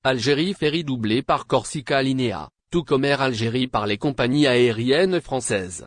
Algérie Ferry doublé par Corsica Linea, tout comme Air Algérie par les compagnies aériennes françaises.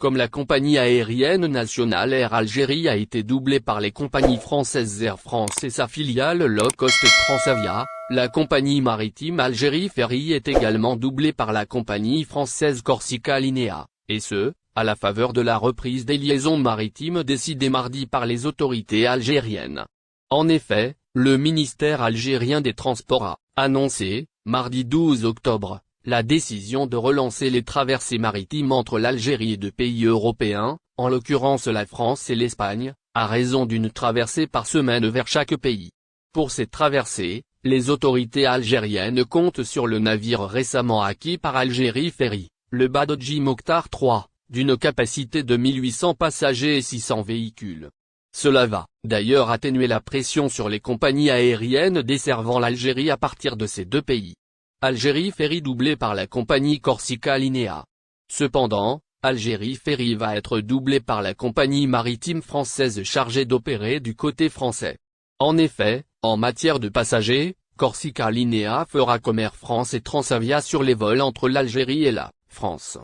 Comme la compagnie aérienne nationale Air Algérie a été doublée par les compagnies françaises Air France et sa filiale low-cost Transavia, la compagnie maritime Algérie Ferry est également doublée par la compagnie française Corsica Linea, et ce, à la faveur de la reprise des liaisons maritimes décidée mardi par les autorités algériennes. En effet, le ministère algérien des Transports a annoncé, mardi 12 octobre, la décision de relancer les traversées maritimes entre l'Algérie et deux pays européens, en l'occurrence la France et l'Espagne, à raison d'une traversée par semaine vers chaque pays. Pour ces traversées, les autorités algériennes comptent sur le navire récemment acquis par Algérie Ferry, le Badodji Mokhtar 3, d'une capacité de 1800 passagers et 600 véhicules. Cela va, d'ailleurs atténuer la pression sur les compagnies aériennes desservant l'Algérie à partir de ces deux pays. Algérie Ferry doublé par la compagnie Corsica Linea. Cependant, Algérie Ferry va être doublé par la compagnie maritime française chargée d'opérer du côté français. En effet, en matière de passagers, Corsica Linea fera comme Air France et Transavia sur les vols entre l'Algérie et la France.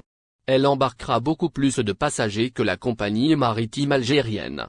Elle embarquera beaucoup plus de passagers que la compagnie maritime algérienne.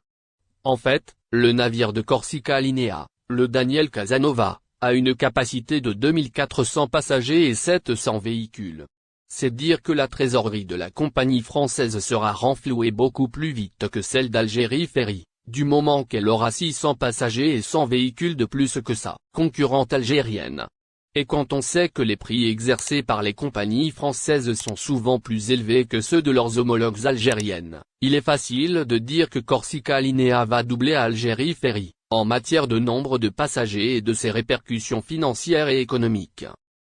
En fait, le navire de Corsica Linea, le Daniel Casanova, a une capacité de 2400 passagers et 700 véhicules. C'est dire que la trésorerie de la compagnie française sera renflouée beaucoup plus vite que celle d'Algérie Ferry, du moment qu'elle aura 600 passagers et 100 véhicules de plus que sa concurrente algérienne. Et quand on sait que les prix exercés par les compagnies françaises sont souvent plus élevés que ceux de leurs homologues algériennes, il est facile de dire que Corsica Linea va doubler Algérie Ferry, en matière de nombre de passagers et de ses répercussions financières et économiques.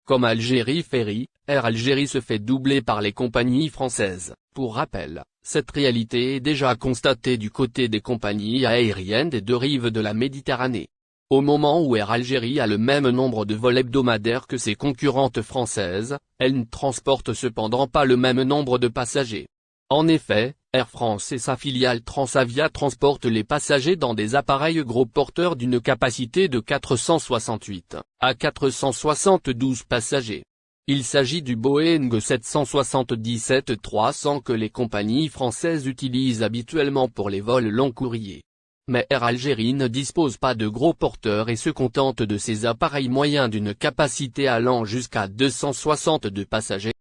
Comme Algérie Ferry, Air Algérie se fait doubler par les compagnies françaises. Pour rappel, cette réalité est déjà constatée du côté des compagnies aériennes des deux rives de la Méditerranée. Au moment où Air Algérie a le même nombre de vols hebdomadaires que ses concurrentes françaises, elle ne transporte cependant pas le même nombre de passagers. En effet, Air France et sa filiale Transavia transportent les passagers dans des appareils gros porteurs d'une capacité de 468 à 472 passagers. Il s'agit du Boeing 777-300 que les compagnies françaises utilisent habituellement pour les vols long courriers. Mais Air Algérie ne dispose pas de gros porteurs et se contente de ces appareils moyens d'une capacité allant jusqu'à 262 passagers.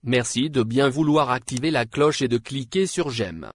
Merci de bien vouloir activer la cloche et de cliquer sur j'aime.